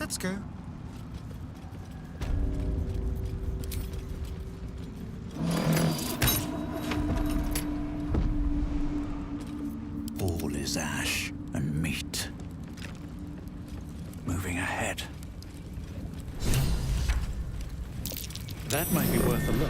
Let's go. All is ash and meat. Moving ahead. That might be worth a look.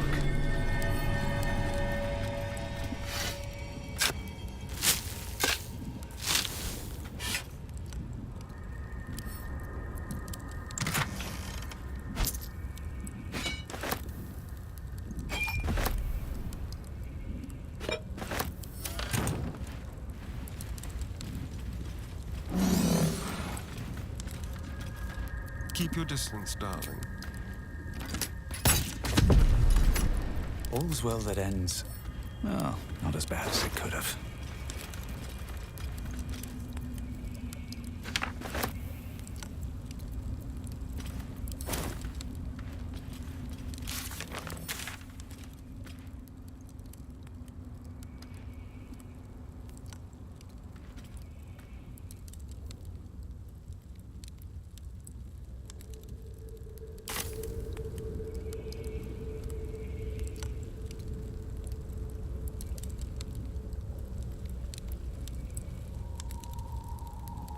Keep your distance, darling. All's well that ends. Well, not as bad as it could have.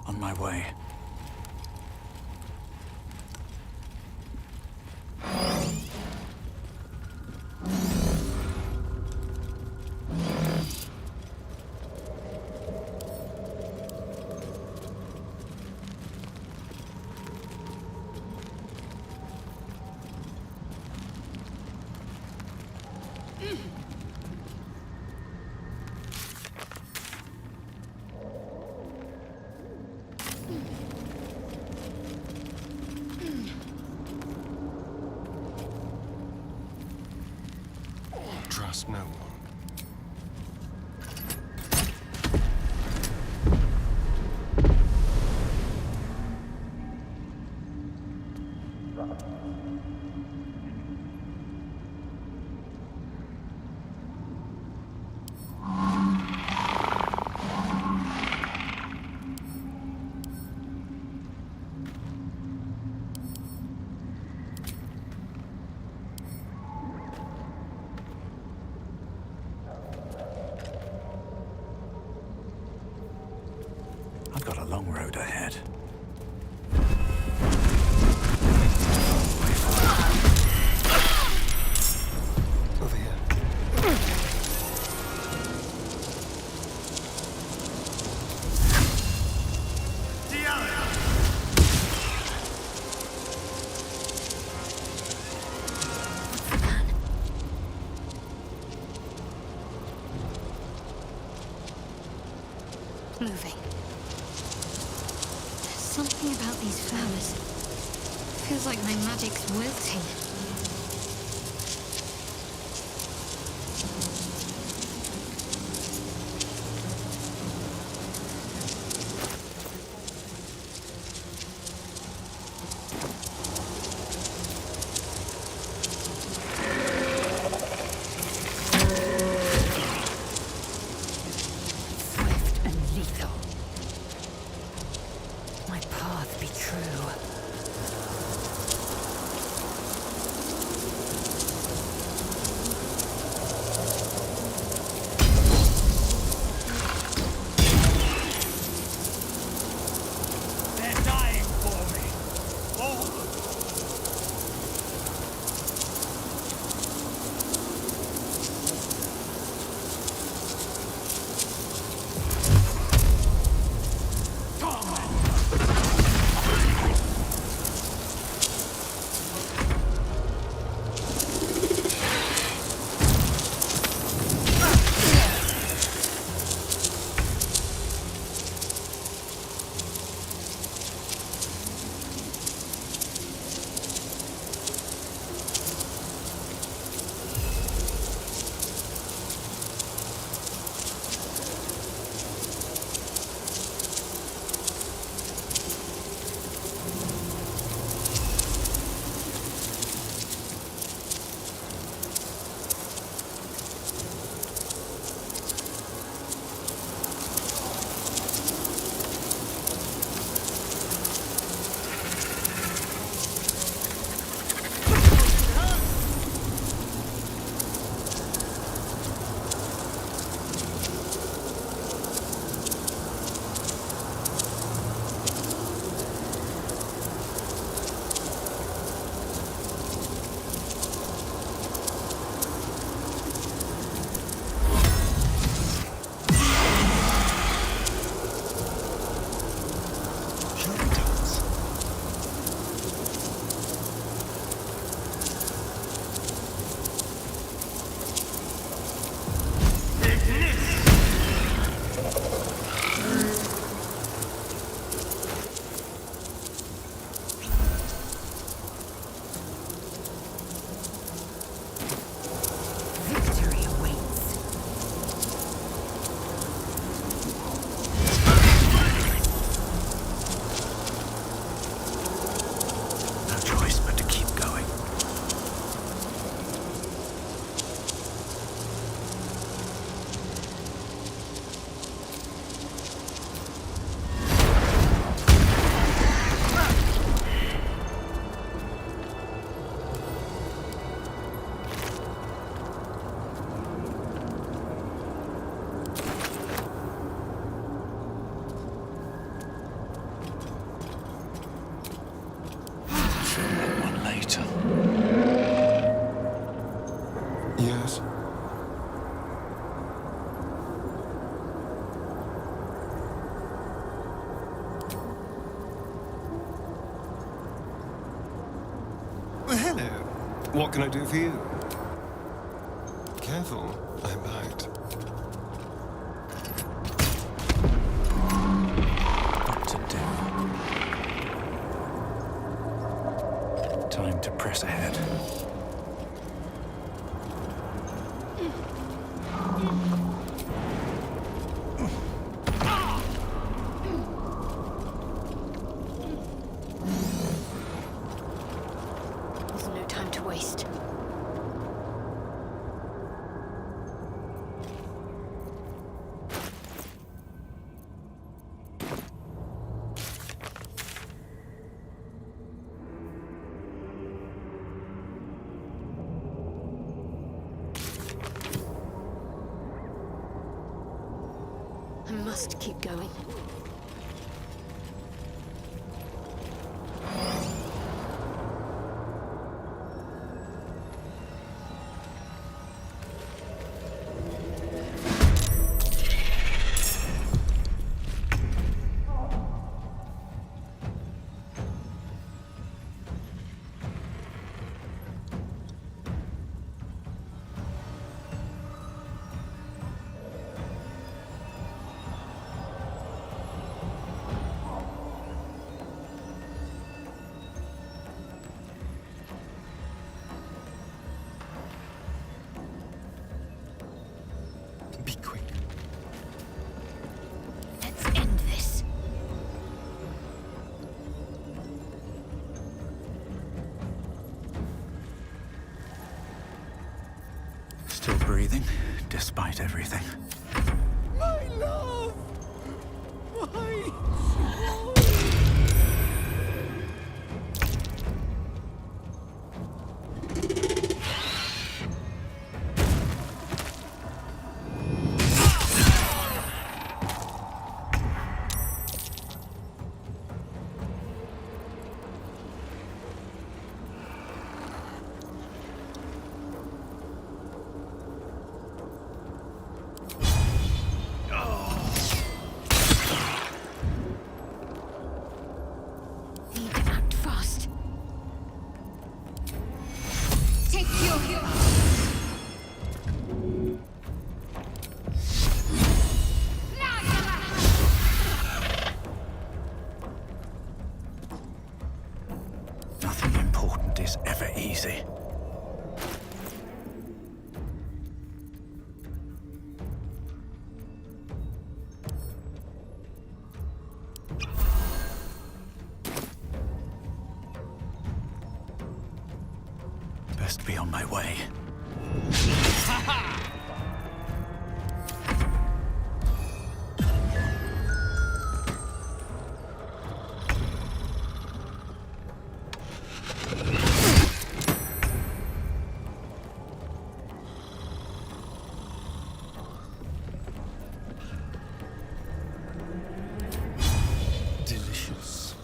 On my way. Trust no one. I've got a long road ahead. Over here. Moving. Something about these flowers. Feels like my magic's wilting. Swift and lethal. My path be true. What can I do for you? Careful, I bite. What to do? Time to press ahead. There's no time to waste. I must keep going. Be quick. Let's end this. Still breathing, despite everything. My love! Why? Need to act fast. Take your hero. Nothing important is ever easy. Best be on my way. Delicious.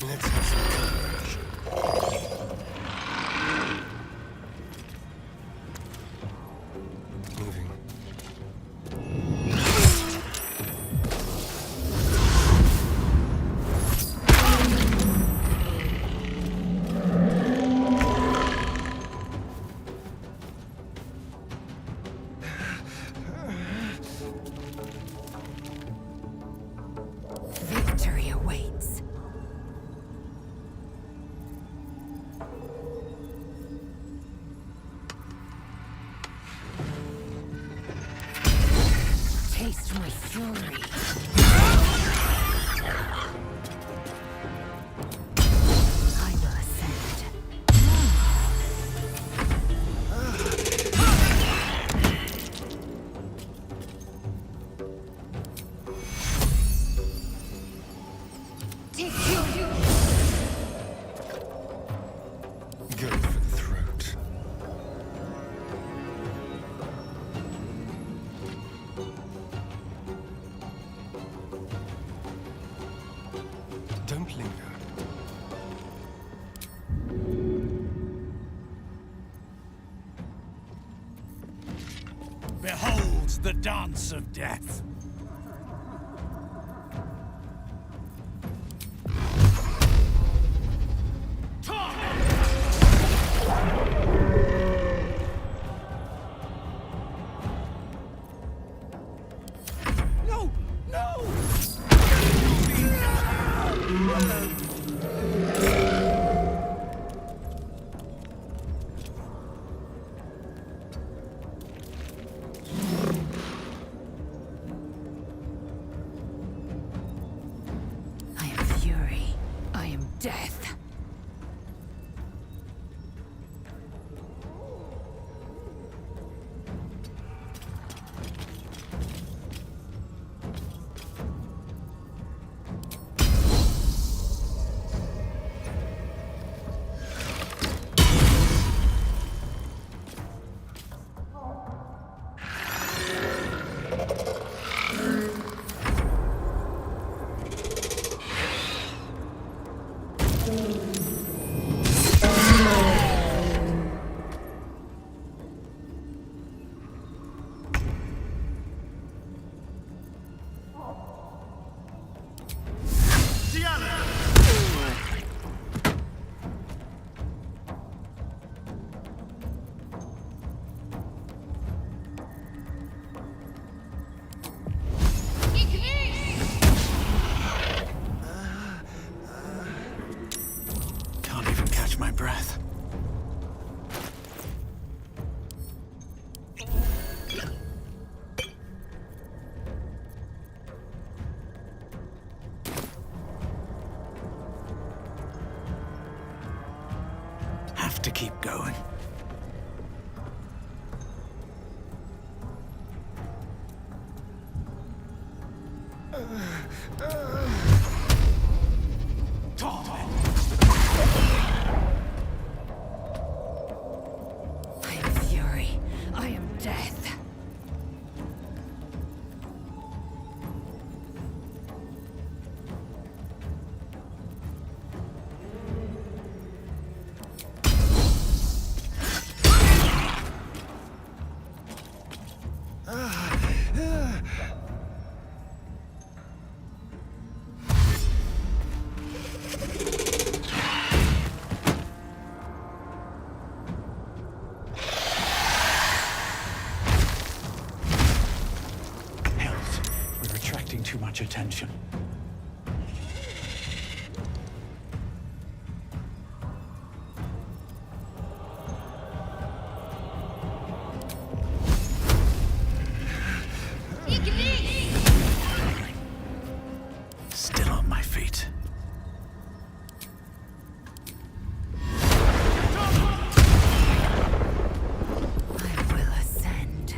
Let's have some courage. Moving. Victory awaits. Taste my fury. I will ascend. Go for the throat. Don't linger. Behold the dance of death. No! No! I am fury. I am death. Can't even catch my breath. Have to keep going. I am fury. I am death. Health. We're attracting too much attention. Still on my feet. I will ascend.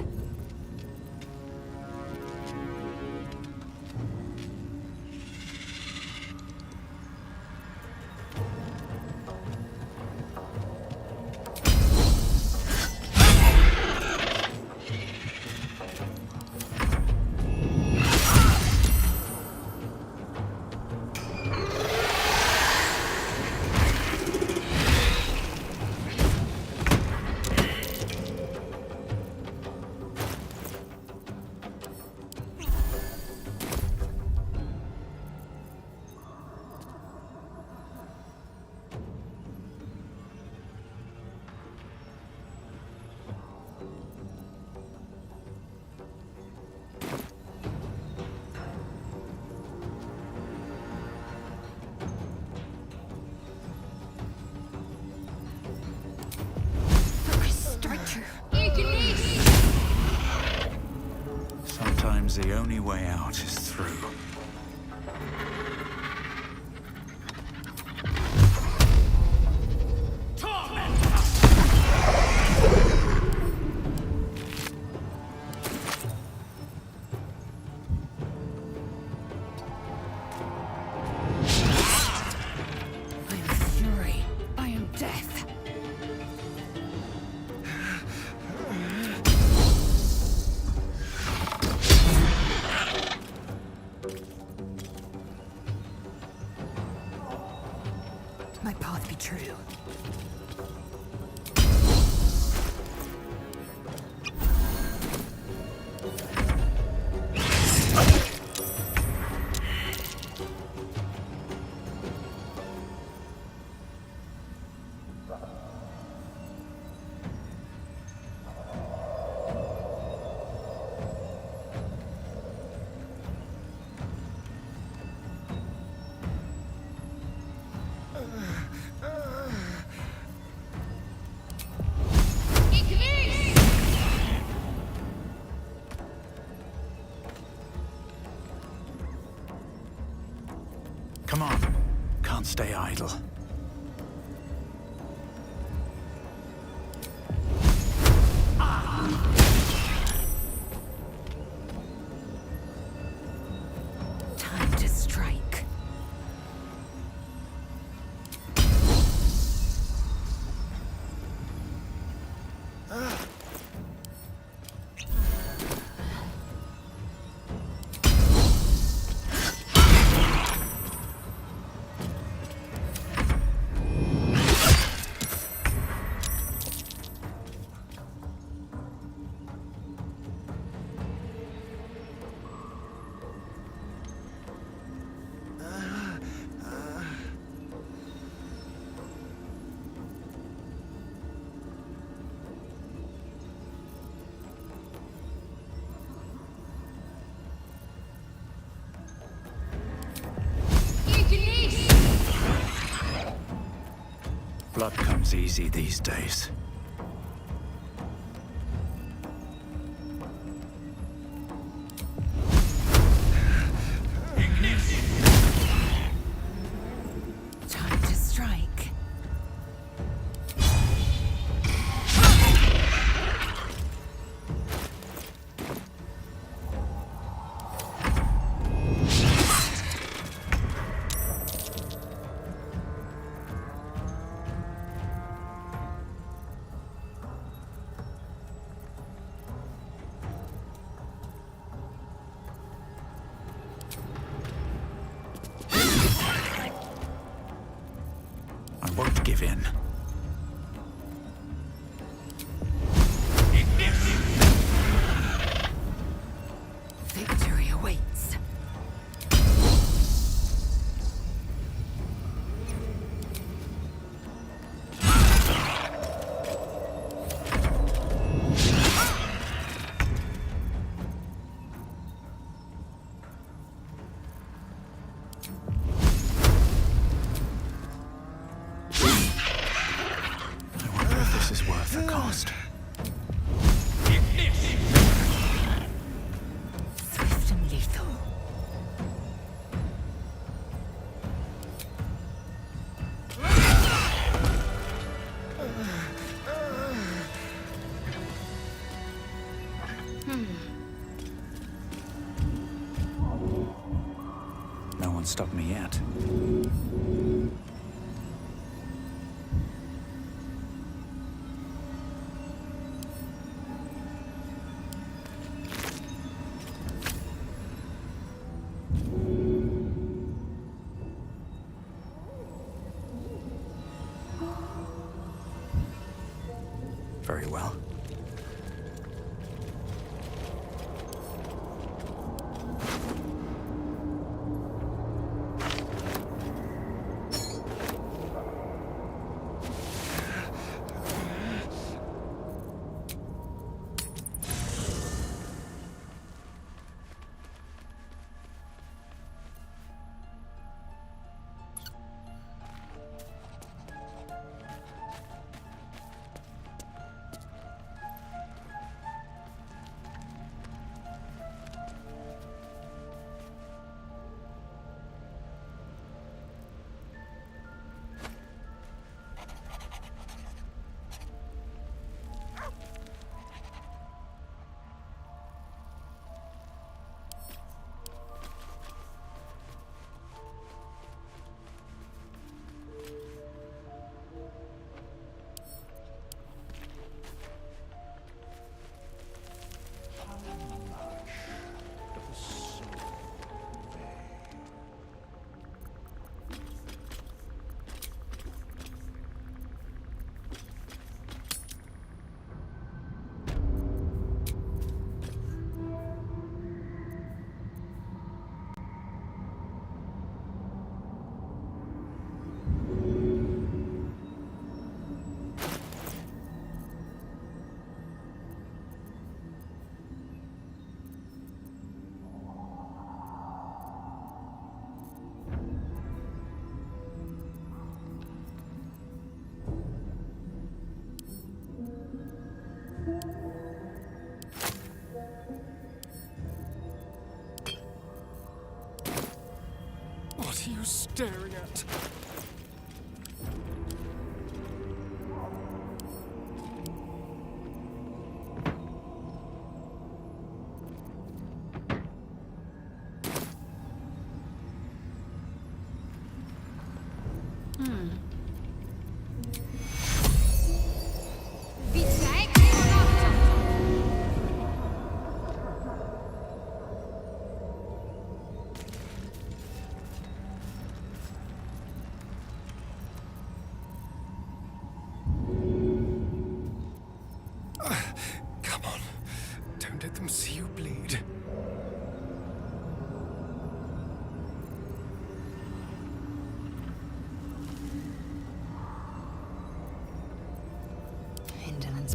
the only way out is through. I am fury. I am death. My path be true. Come on. Can't stay idle. Time to strike. Blood comes easy these days. Time to strike. I won't give in. Victory awaits. I wonder if this is worth the cost. Swift and lethal. No one stopped me yet. Very well.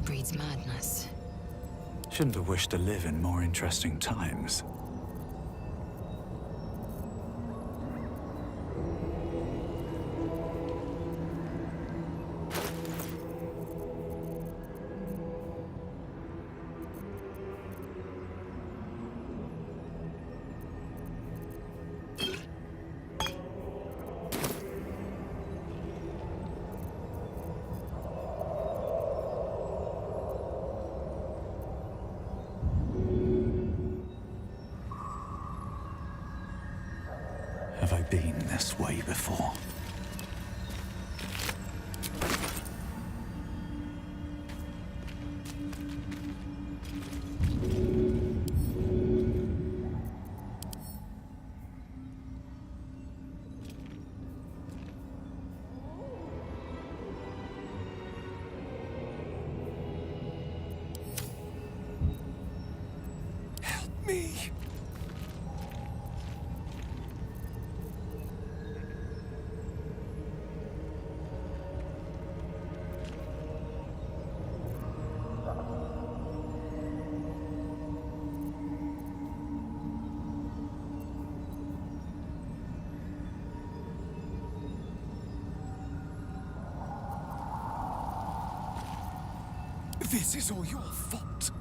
breeds madness. Shouldn't have wished to live in more interesting times. Have I been this way before? Help me! This is all your fault.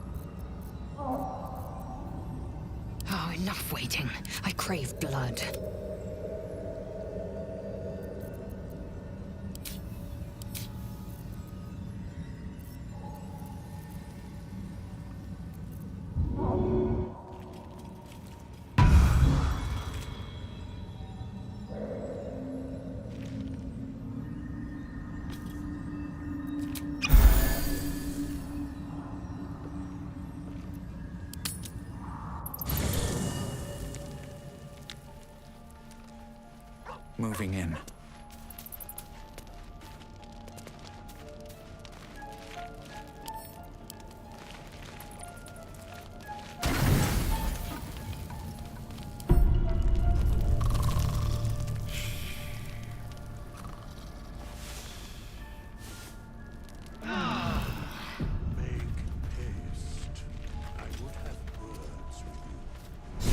Oh, enough waiting. I crave blood. Moving in. Make haste. I would have words with you.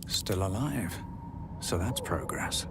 Still alive. So that's progress.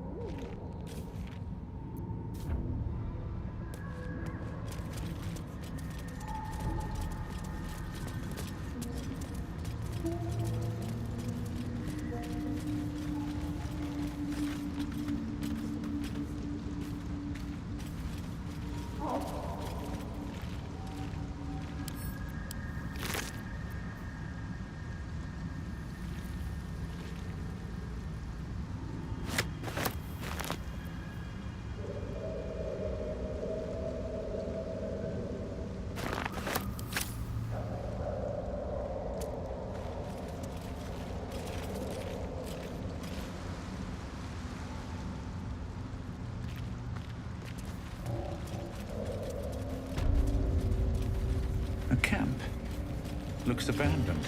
looks abandoned.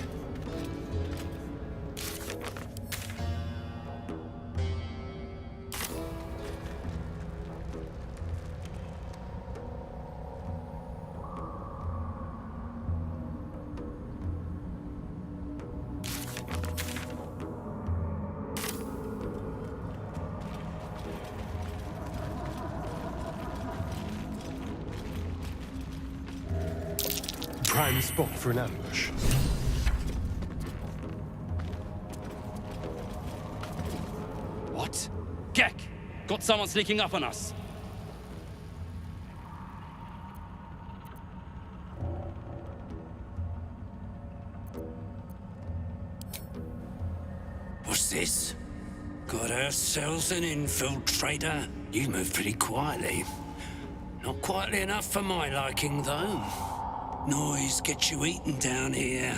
Prime spot for an ambush. What? Gek! Got someone sneaking up on us. What's this? Got ourselves an infiltrator. You move pretty quietly. Not quietly enough for my liking, though. Noise gets you eaten down here.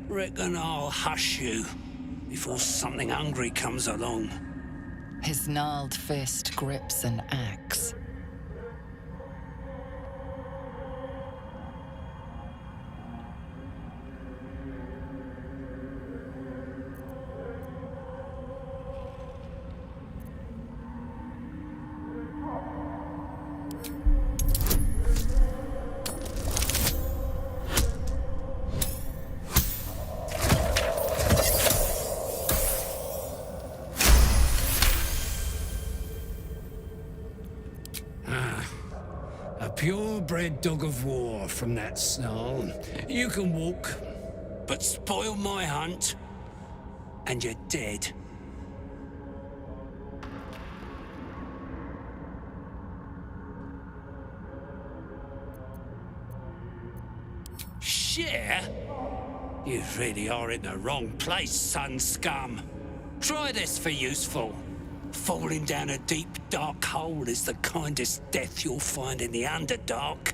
Reckon I'll hush you before something hungry comes along. His gnarled fist grips an axe. A purebred dog of war from that snarl. You can walk, but spoil my hunt, and you're dead. Share? You really are in the wrong place, son scum. Try this for useful. Falling down a deep, dark hole is the kindest death you'll find in the Underdark.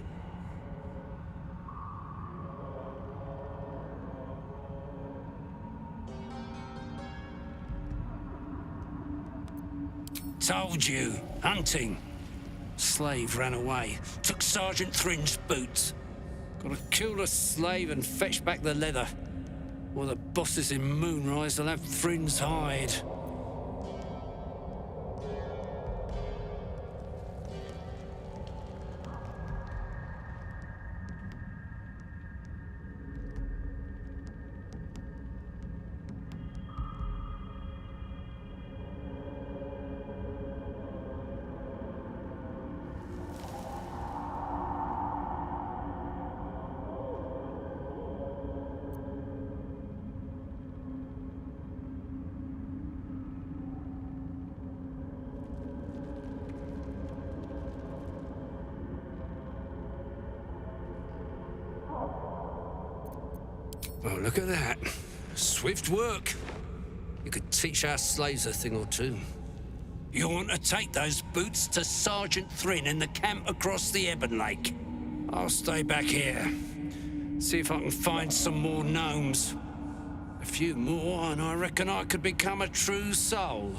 Told you, hunting. Slave ran away, took Sergeant Thrin's boots. Gotta kill the slave and fetch back the leather. Or the bosses in Moonrise will have Thrin's hide. Oh, look at that. Swift work. You could teach our slaves a thing or two. You want to take those boots to Sergeant Thrin in the camp across the Ebon Lake. I'll stay back here. See if I can find some more gnomes. A few more, and I reckon I could become a true soul.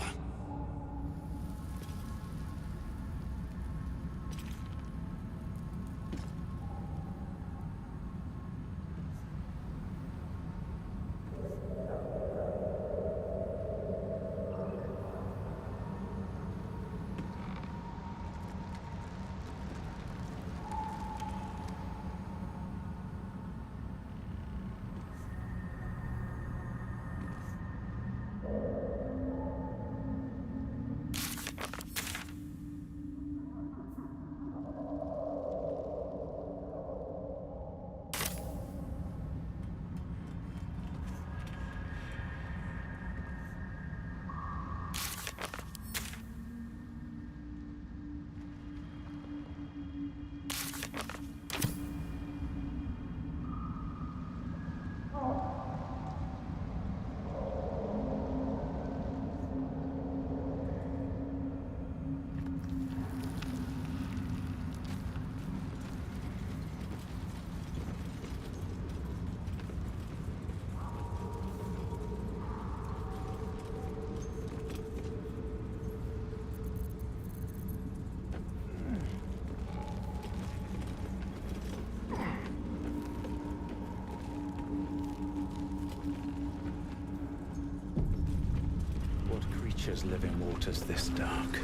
creatures live in waters this dark?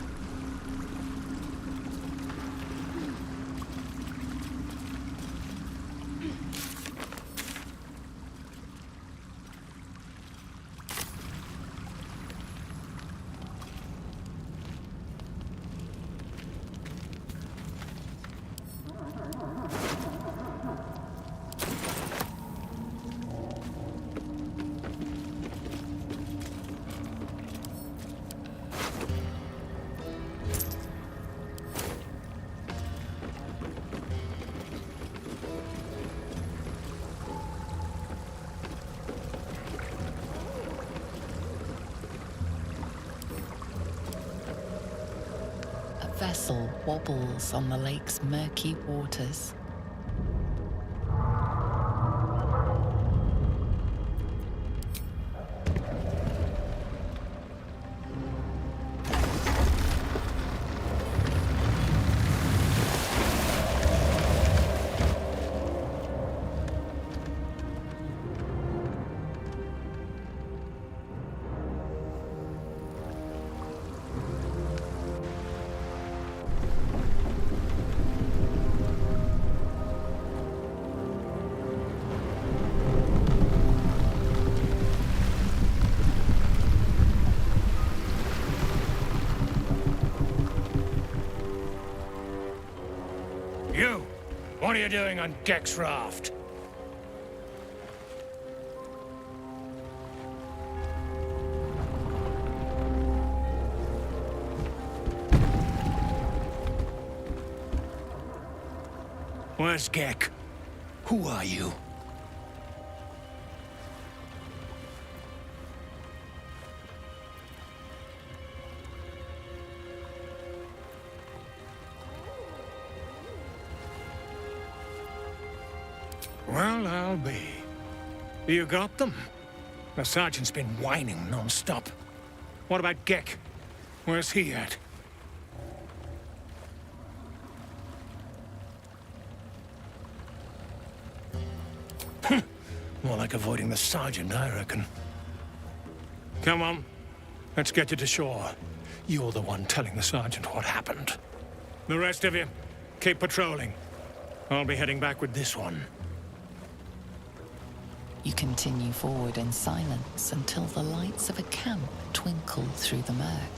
A vessel wobbles on the lake's murky waters. You! What are you doing on Gek's raft? Where's Gek? Who are you? Well, I'll be. You got them? The sergeant's been whining non-stop. What about Gek? Where's he at? More like avoiding the sergeant, I reckon. Come on. Let's get you to shore. You're the one telling the sergeant what happened. The rest of you, keep patrolling. I'll be heading back with this one. You continue forward in silence until the lights of a camp twinkle through the murk.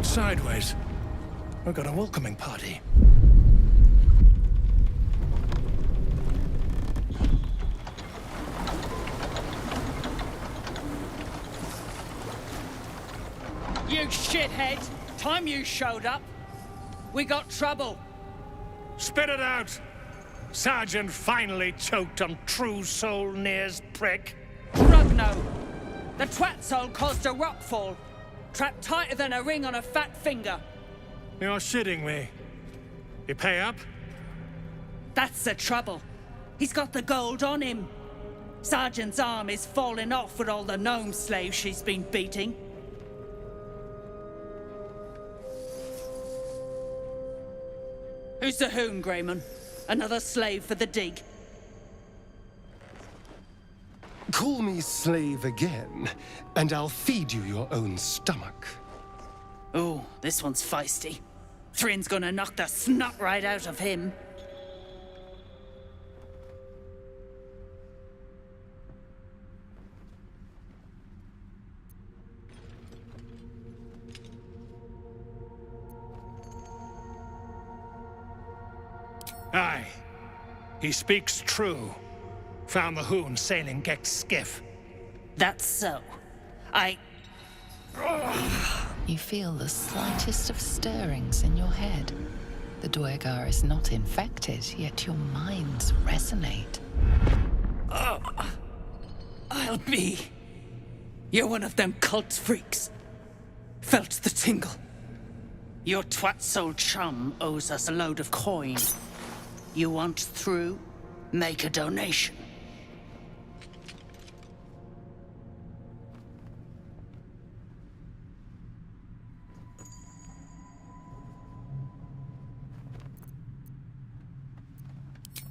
Sideways. We've got a welcoming party. You shithead! Time you showed up, we got trouble. Spit it out! Sergeant finally choked on True Soul Near's prick. Rugno! The twat soul caused a rockfall. Trapped tighter than a ring on a fat finger. You're shitting me. You pay up? That's the trouble. He's got the gold on him. Sergeant's arm is falling off with all the gnome slaves she's been beating. Who's the hoon, Greyman? Another slave for the dig? Call me slave again, and I'll feed you your own stomach. Ooh, this one's feisty. Thrin's gonna knock the snot right out of him. Aye. He speaks true. Found the hoon sailing Gek's skiff. That's so. You feel the slightest of stirrings in your head. The Duergar is not infected, yet your minds resonate. Oh, I'll be. You're one of them cult freaks. Felt the tingle. Your twat-soul chum owes us a load of coin. You want through? Make a donation.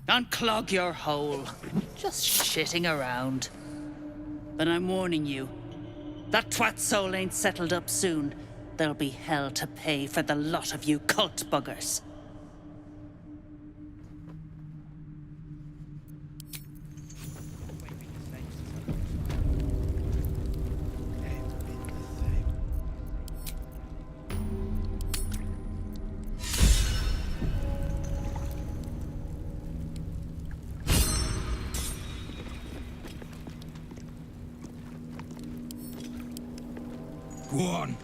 Unclog your hole. Just shitting around. But I'm warning you, that twat soul ain't settled up soon. There'll be hell to pay for the lot of you cult buggers. Go on.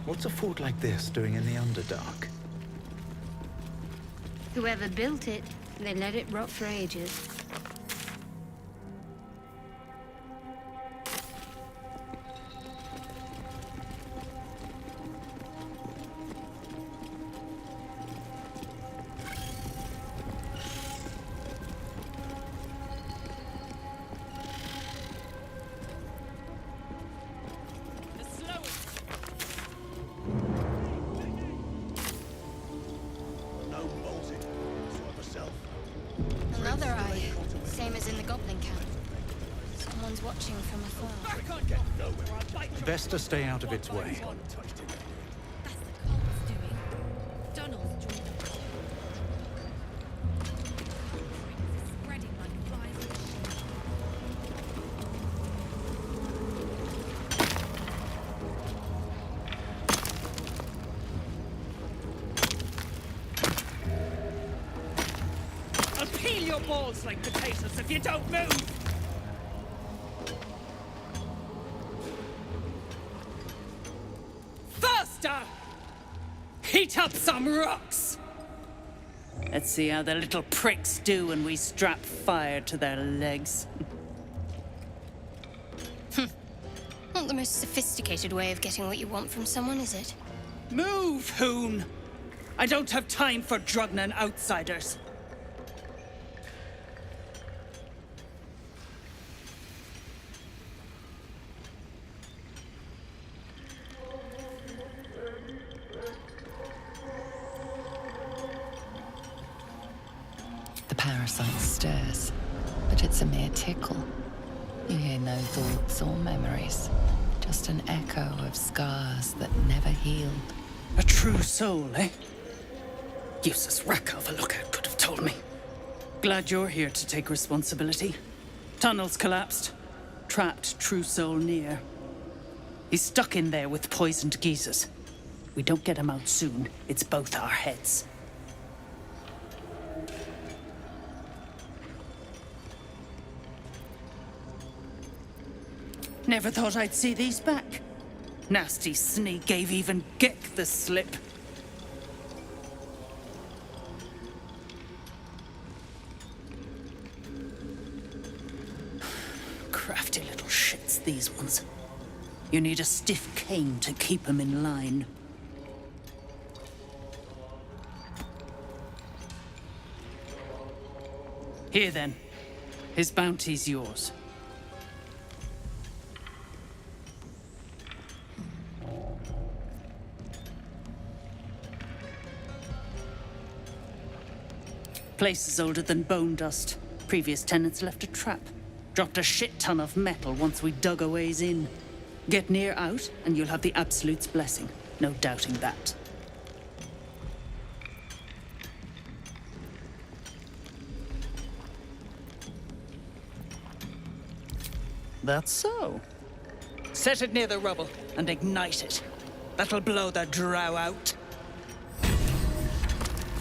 What's a fort like this doing in the Underdark? Whoever built it, they let it rot for ages. Another eye, same as in the goblin camp. Someone's watching from afar. Best to stay out of its way. That's the cult's doing. Donald's joined them. Spreading like flies in a sheet. I'll peel your balls like potatoes if you don't move! Faster! Heat up some rocks! Let's see how the little pricks do when we strap fire to their legs. Not the most sophisticated way of getting what you want from someone, is it? Move, Hoon! I don't have time for Drugnan outsiders. The parasite stirs, but it's a mere tickle. You hear no thoughts or memories, just an echo of scars that never healed. A true soul, eh? Useless wreck of a lookout could have told me. Glad you're here to take responsibility. Tunnels collapsed. Trapped true soul near. He's stuck in there with poisoned geezers. We don't get him out soon, it's both our heads. Never thought I'd see these back. Nasty sneak gave even Gek the slip. Crafty little shits, these ones. You need a stiff cane to keep them in line. Here then. His bounty's yours. Place is older than bone dust. Previous tenants left a trap. Dropped a shit ton of metal once we dug a ways in. Get near out, and you'll have the Absolute's blessing. No doubting that. That's so. Set it near the rubble and ignite it. That'll blow the drow out.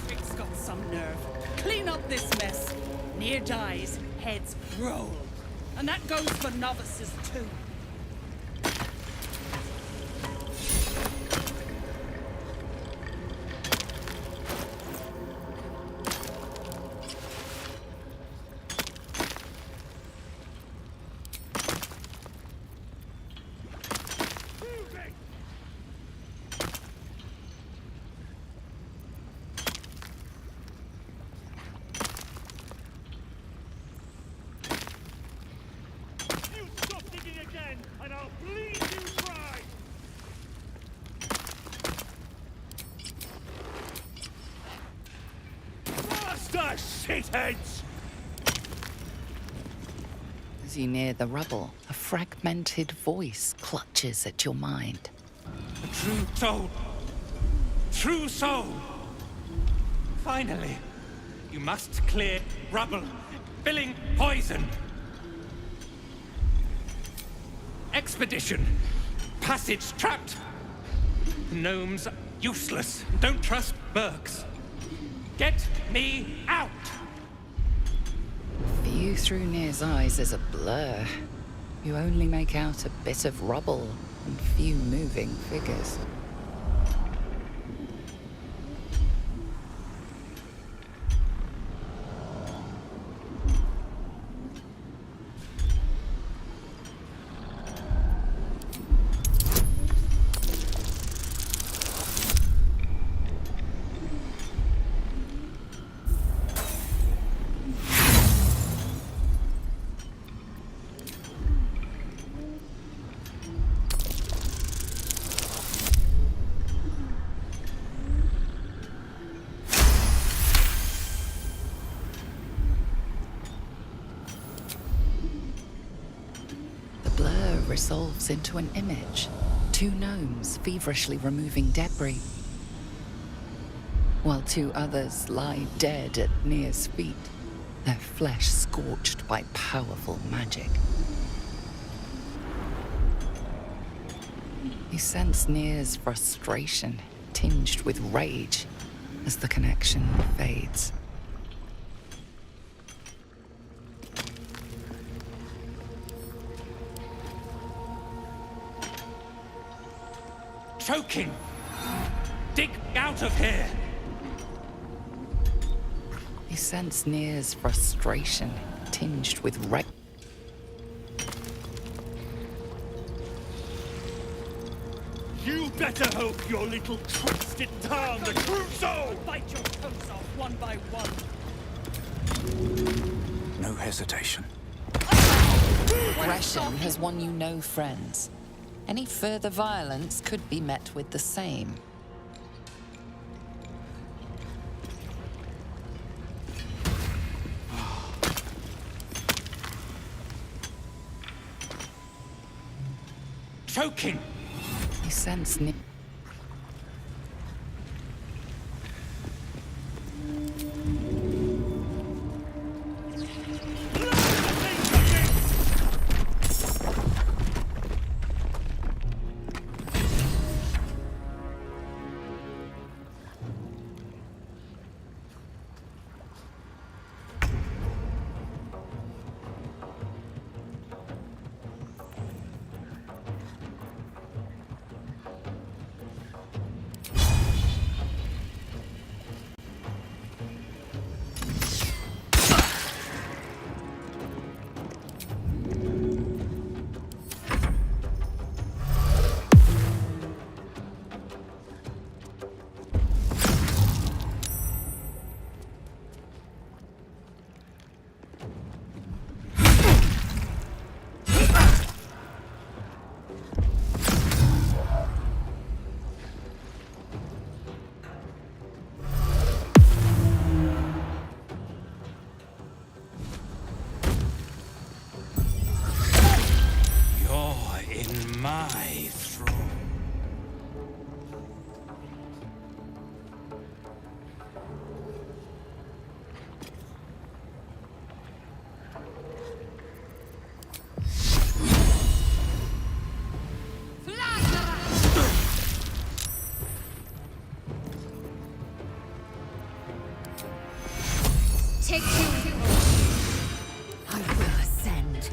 It's got some nerve. Clean up this mess. Near dies, heads roll. And that goes for novices too. And I'll bleed you dry! Master shitheads! As you near the rubble, a fragmented voice clutches at your mind. A true soul! True soul! Finally! You must clear rubble, filling poison! Expedition! Passage trapped! Gnomes useless. Don't trust Burks. Get me out! View through Nir's eyes is a blur. You only make out a bit of rubble and few moving figures. Resolves into an image. Two gnomes feverishly removing debris, while two others lie dead at Nir's feet, their flesh scorched by powerful magic. You sense Nir's frustration, tinged with rage, as the connection fades. Choking! Dig out of here! You sense Nir's frustration, tinged with rage. You better hope your little twisted tongue, the true soul! Bite your toes off one by one. No hesitation. Aggression has won you no friends. Any further violence could be met with the same. Choking! You sense Nir. Take two. I will ascend.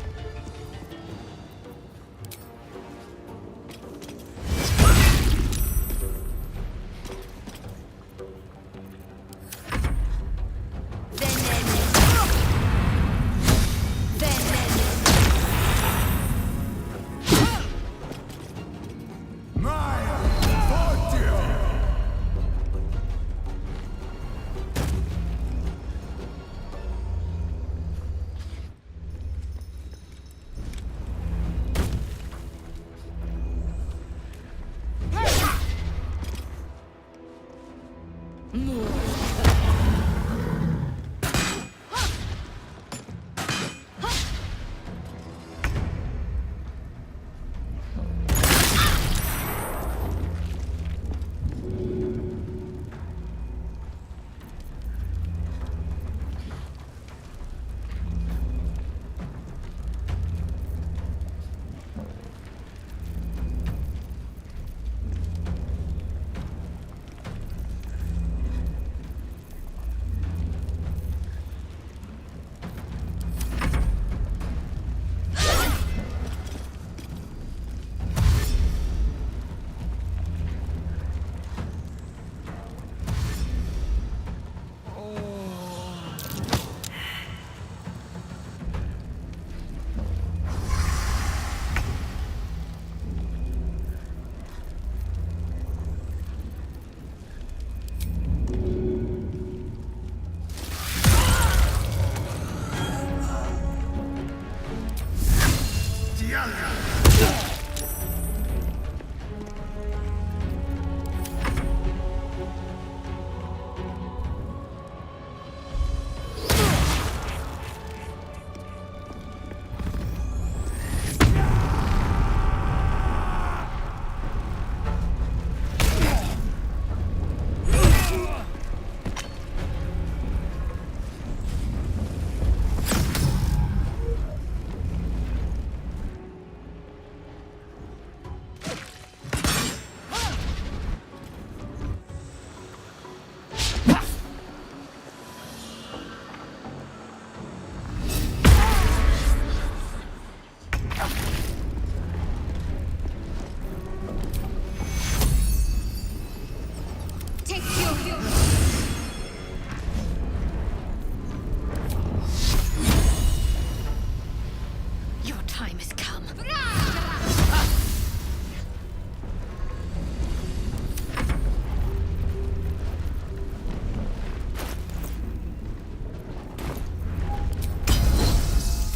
Your time has come.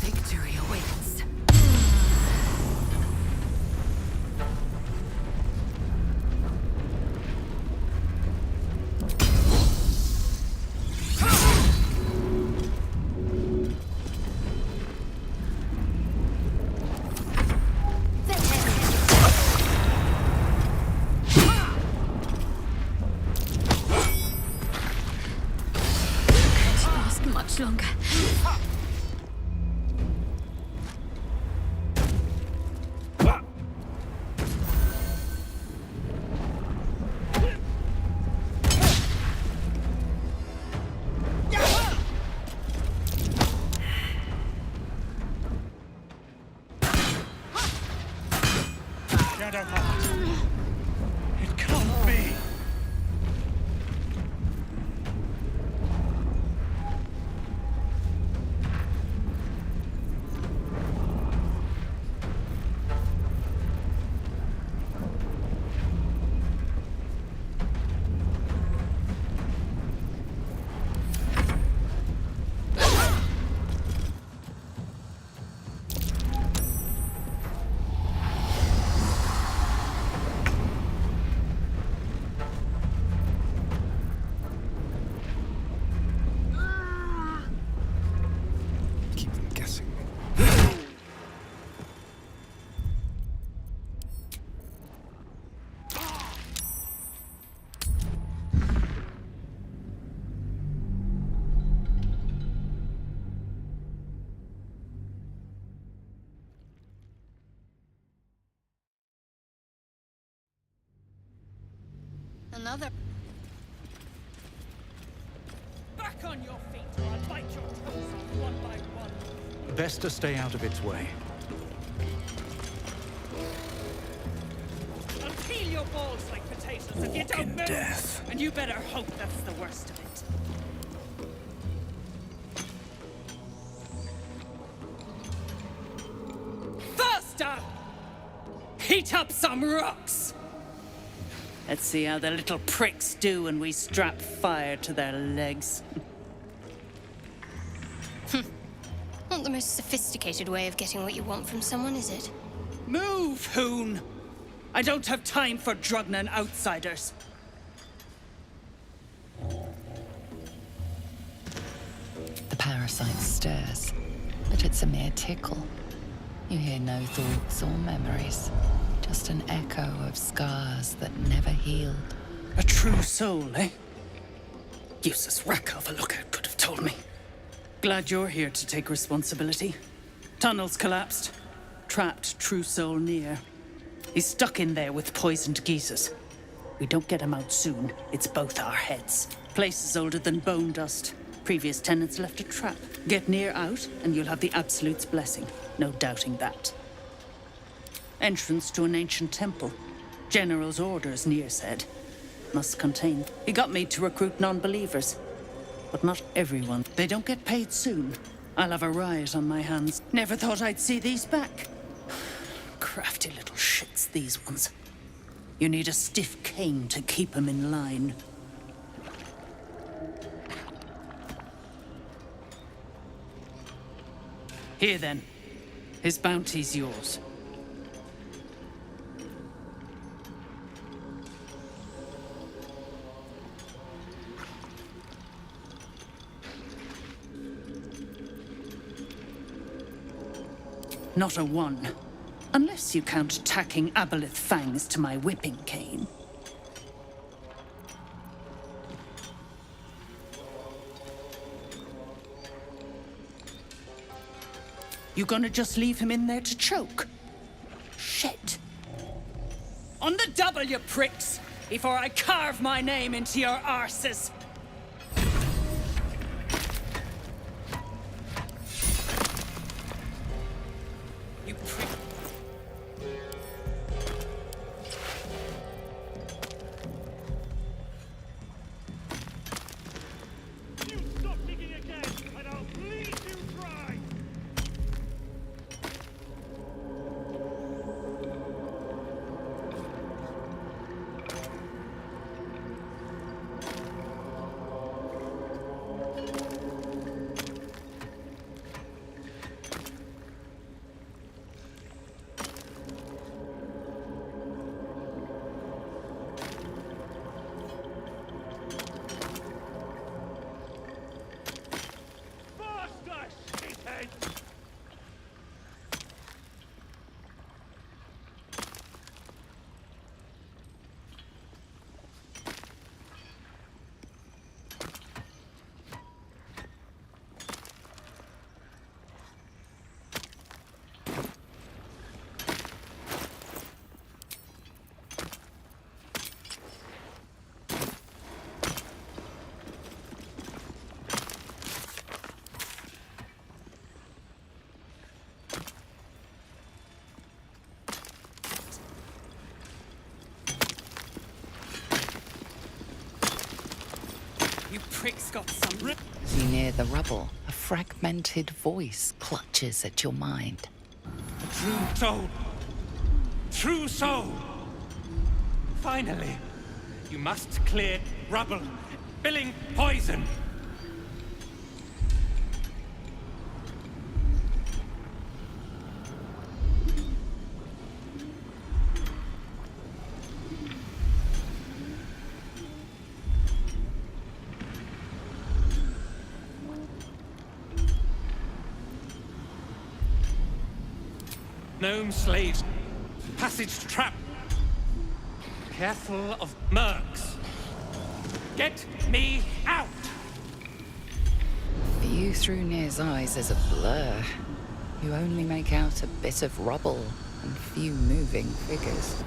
Victory awaits. Much longer. Shadowheart. It can't be. Keep them guessing. Another. Back on your feet, or I'll bite your toes off one by one. Best to stay out of its way. I'll peel your balls like potatoes if you Walk don't in move. death. And you better hope that's the worst of it. Faster! Heat up some rocks! Let's see how the little pricks do when we strap fire to their legs. Not the most sophisticated way of getting what you want from someone, is it? Move, Hoon! I don't have time for Drugnan outsiders. The parasite stirs, but it's a mere tickle. You hear no thoughts or memories, just an echo of scars that never healed. A true soul, eh? Useless wreck of a lookout could have told me. Glad you're here to take responsibility. Tunnels collapsed. Trapped true soul near. He's stuck in there with poisoned geezers. We don't get him out soon, it's both our heads. Place is older than bone dust. Previous tenants left a trap. Get near out, and you'll have the Absolute's blessing. No doubting that. Entrance to an ancient temple. General's orders, Near said. Must contain. He got me to recruit non-believers. But not everyone. They don't get paid soon. I'll have a riot on my hands. Never thought I'd see these back. Crafty little shits, these ones. You need a stiff cane to keep them in line. Here then. His bounty's yours. Not a one. Unless you count tacking aboleth fangs to my whipping cane. You gonna just leave him in there to choke? Shit. On the double, you pricks! Before I carve my name into your arses! You prick. You stop digging again, and I'll bleed you dry! Faster, shithead! You pricks got some. As you near the rubble, a fragmented voice clutches at your mind. True soul! True soul! Finally! You must clear rubble, spilling poison! Gnome slaves. Passage trap. Careful of mercs. Get me out! View through Near's eyes is a blur. You only make out a bit of rubble and few moving figures.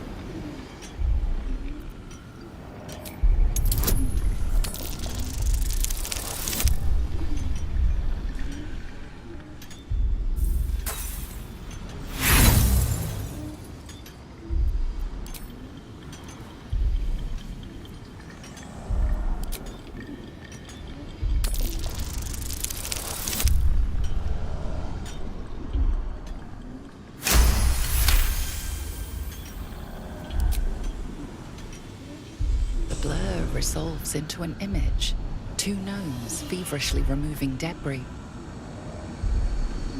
resolves into an image. Two gnomes feverishly removing debris,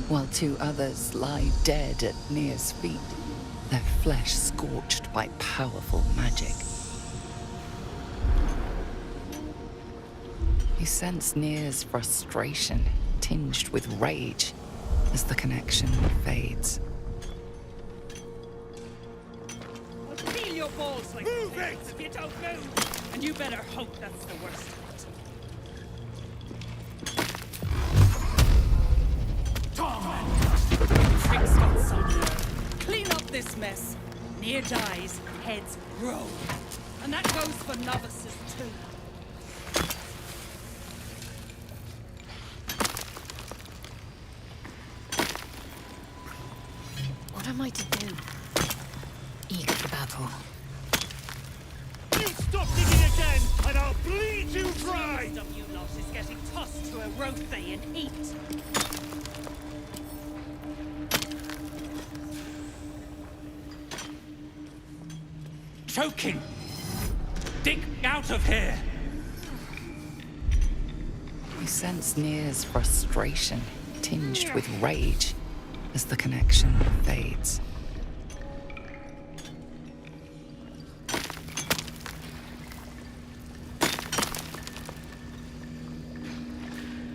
while two others lie dead at Nia's feet, their flesh scorched by powerful magic. You sense Nia's frustration, tinged with rage, as the connection fades. I'll peel your balls like Move it! if you don't move. And you better hope that's the worst of it. Prick's got some nerve. Clean up this mess. Nia dies, heads roll. And that goes for novices too. What am I to do? Eager for battle. You stop digging again, and I'll bleed you dry! Most of you lot is getting tossed to a rothe in heat. Choking! Dig out of here! You sense Nia's frustration, tinged with rage, as the connection fades.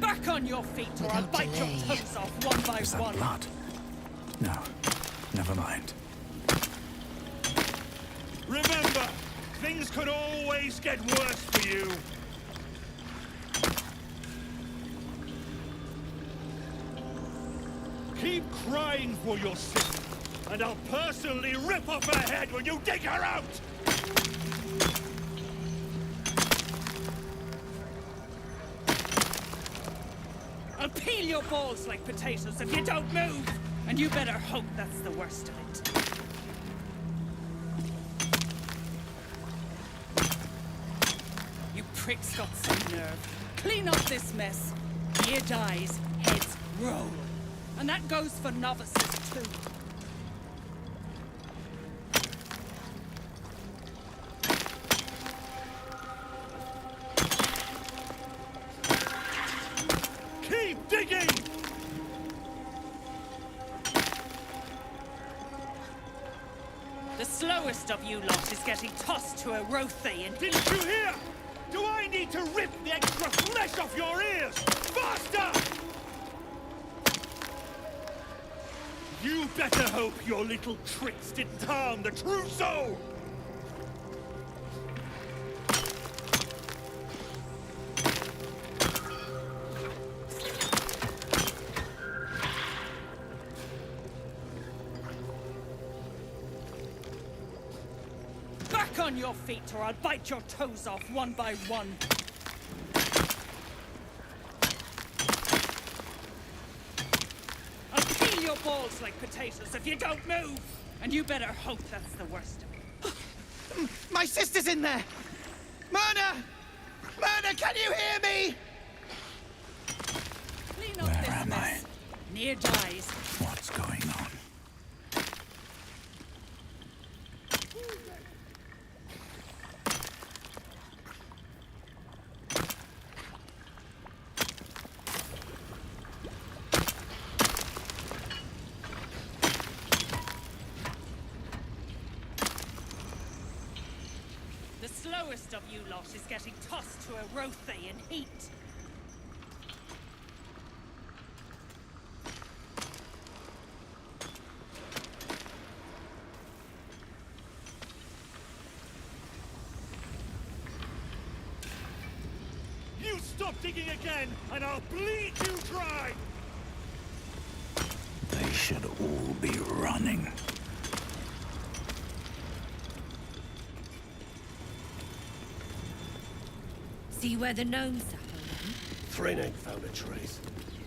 Back on your feet, or I'll Without bite delay. your toes off one by Is that one. blood? No. Never mind. Remember, things could always get worse for you. Keep crying for your sister, and I'll personally rip off her head when you dig her out! I'll peel your balls like potatoes if you don't move! And you better hope that's the worst of it. You prick's got some nerve. Clean up this mess. Nia dies, heads roll. And that goes for novices too. Keep digging! The slowest of you lot is getting tossed to a rothe in heat. Didn't you hear? Do I need to rip the extra flesh off your ears? Faster! You better hope your little tricks didn't harm the true soul! Back on your feet or I'll bite your toes off one by one. I'll peel your balls like potatoes if you don't move! And you better hope that's the worst of it. My sister's in there! Myrna! Myrna, can you hear me? Clean up Where this am I? mess. Nia dies. What's going on? The slowest of you lot is getting tossed to a rothe in heat. You stop digging again, and I'll bleed you dry! They should all be running. See where the gnomes sat on them? Thrin ain't found a trace.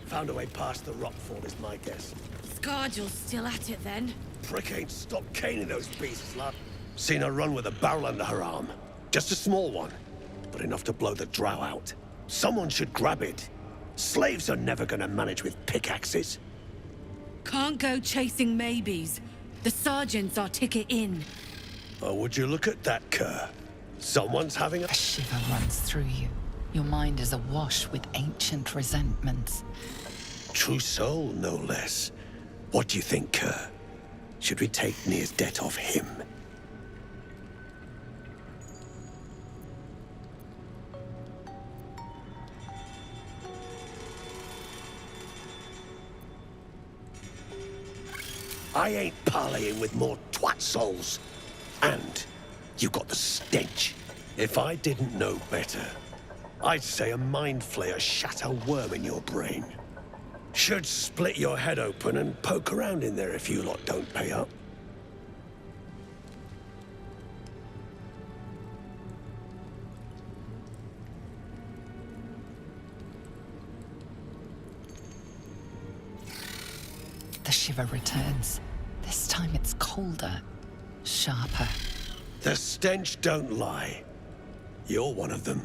Found a way past the rockfall is my guess. Scargel's still at it then. Prick ain't stopped caning those beasts, lad. Seen her run with a barrel under her arm. Just a small one, but enough to blow the drow out. Someone should grab it. Slaves are never gonna manage with pickaxes. Can't go chasing maybes. The sergeant's our ticket in. Oh, would you look at that cur? Someone's having a... A shiver runs through you. Your mind is awash with ancient resentments. True soul, no less. What do you think, Kerr? Should we take Nir's debt off him? I ain't parleying with more twat souls. And you got the stench. If I didn't know better, I'd say a mind flayer shat a worm in your brain. Should split your head open and poke around in there if you lot don't pay up. The shiver returns. This time it's colder, sharper. The stench don't lie. You're one of them.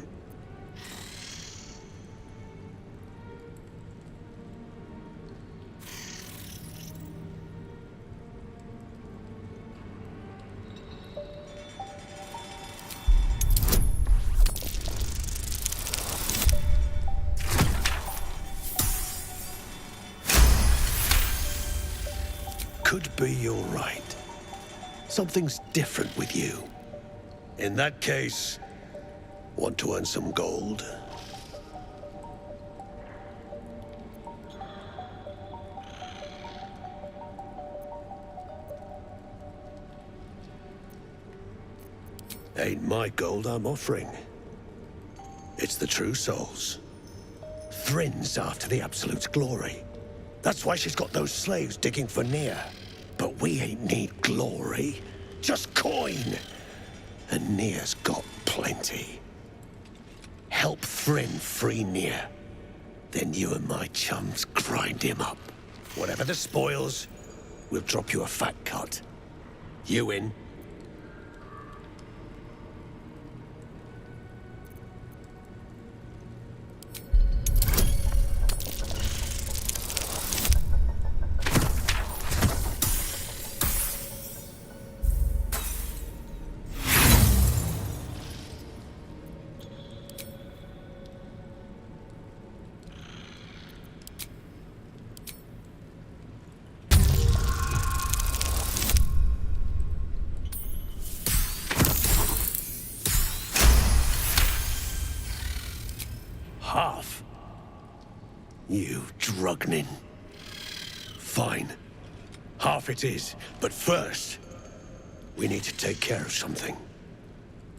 Could be you're right. Something's different with you. In that case, want to earn some gold? Ain't my gold I'm offering. It's the true souls. Thrin's after the Absolute's glory. That's why she's got those slaves digging for Nir. But we ain't need glory, just coin. And Nir's got plenty. Help Thryn free Nir. Then you and my chums grind him up. Whatever the spoils, we'll drop you a fat cut. You in? Half? You drugnin. Fine. Half it is. But first, we need to take care of something.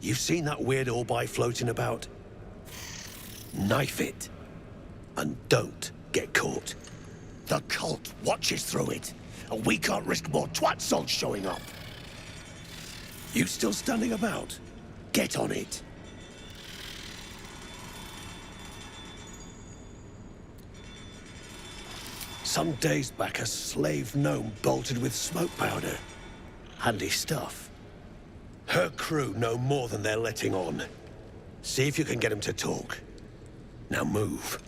You've seen that weird orbi floating about? Knife it. And don't get caught. The cult watches through it, and we can't risk more twat souls showing up. You still standing about? Get on it. Some days back, a slave gnome bolted with smoke powder. Handy stuff. Her crew know more than they're letting on. See if you can get them to talk. Now move.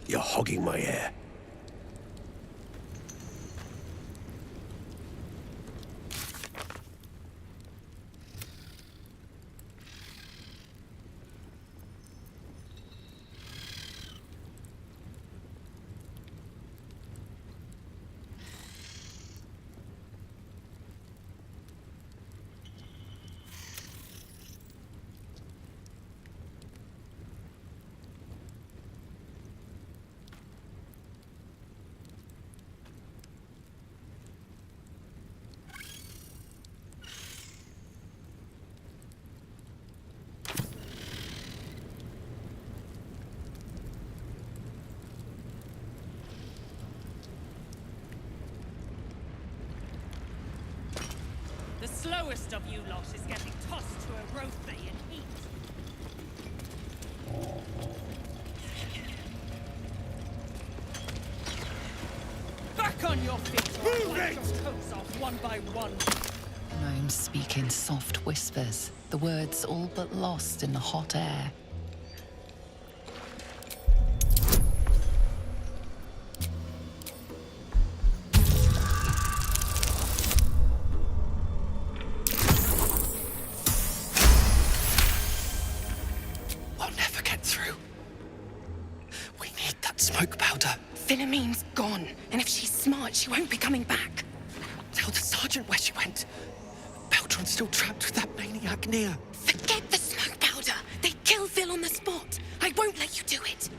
You're hogging my air. The slowest of you lot is getting tossed to a rothay in heat. Back on your feet, or I'll bite your coats off one by one. Gnomes speak in soft whispers, the words all but lost in the hot air. smoke powder. Philomene's gone, and if she's smart, she won't be coming back. Tell the sergeant where she went. Beltron's still trapped with that maniac near. Forget the smoke powder. They kill Phil on the spot. I won't let you do it.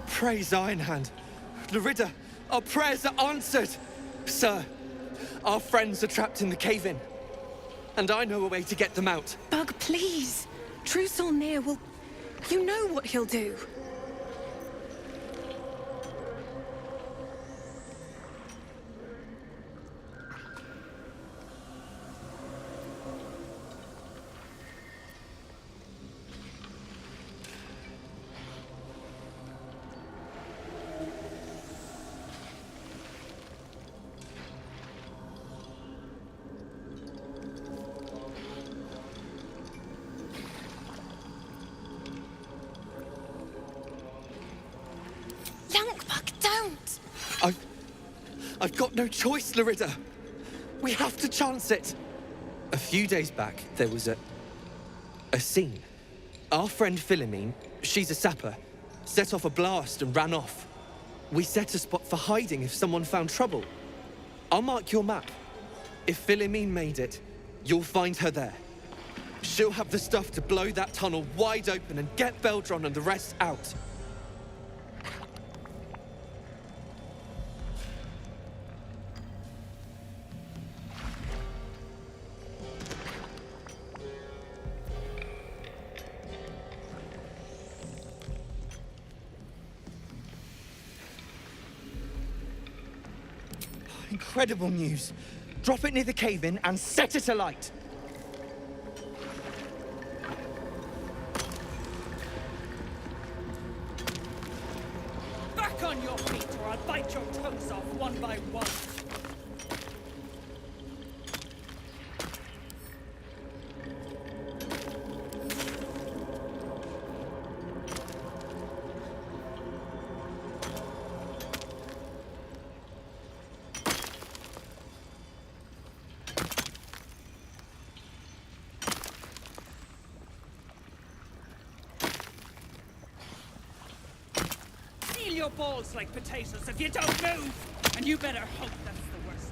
Praise Ironhand. Larida, our prayers are answered. Sir, our friends are trapped in the cave-in. And I know a way to get them out. Bug, please. True Solnir will... You know what he'll do. I've got no choice, Larida. We have to chance it. A few days back, there was a scene. Our friend Philomene, she's a sapper, set off a blast and ran off. We set a spot for hiding if someone found trouble. I'll mark your map. If Philomene made it, you'll find her there. She'll have the stuff to blow that tunnel wide open and get Beldron and the rest out. Incredible news. Drop it near the cave-in and set it alight. Back on your feet or I'll bite your toes off one by one. Your balls like potatoes if you don't move! And you better hope that's the worst.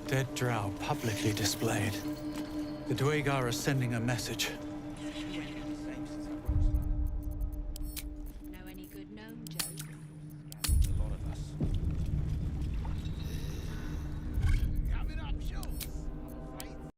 Dead drow publicly displayed. The Dwagar are sending a message.